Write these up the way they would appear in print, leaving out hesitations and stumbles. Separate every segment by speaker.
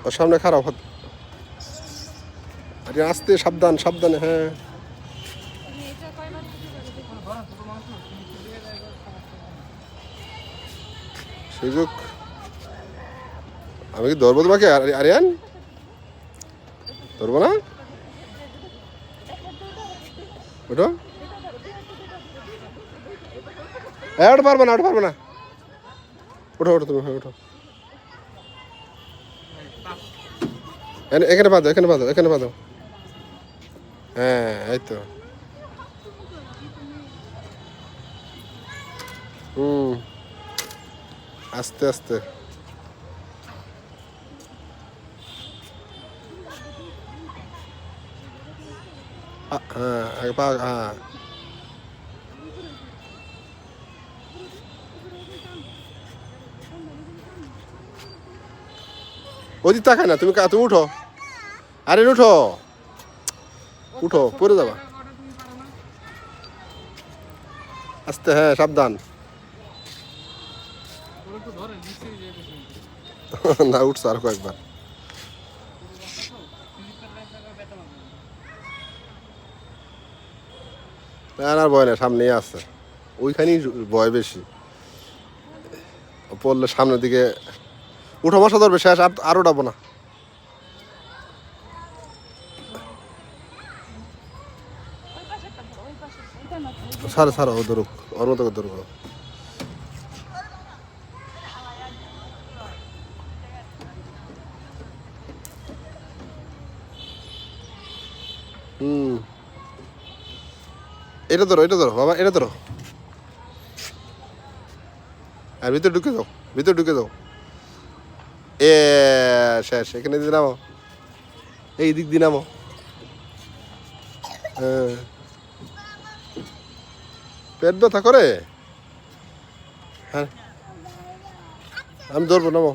Speaker 1: ওর সামনে খারাপ আরে আস্তে সাবধান সাবধানে হ্যাঁ সুযোগ আমি কি ধরবো তোমাকে আরিয়ান ধরবো না ওঠো ওটা পারবো না ওটা পারবো না ওঠো ওঠো তুমি ওঠো এখানে বাঁধো এখানে বাঁধো এখানে বাঁধো হ্যাঁ এই তো আস্তে আস্তে হ্যাঁ হ্যাঁ ওদিক তাকায় না তুমি তুমি উঠো আরে উঠো উঠো পড়ে যাবা আস্তে হ্যাঁ সাবধান না উঠছে আর কয়েকবার আর ভয় না সামনেই আছে ওইখানেই ভয় বেশি পড়লে সামনের দিকে উঠো মশা ধরবে শেষ আর উঠাবো না সারে সারো ও ধরুক ওর মতো ধরুক এটা ধরো বাবা এটা ধরো আর ভিতরে ঢুকে যাও এ শেষ এখানে দিয়ে নামো এই দিক দিয়ে নামো হ্যাঁ পেট ব্যথা করে হ্যাঁ আমি ধরবো নামো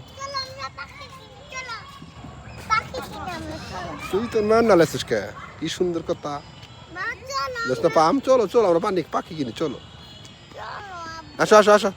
Speaker 1: তুই তো না লেছিস কে কি সুন্দর কথা পাম চলো চলো আমরা পাখি কিনি চলো আসো আসো আসো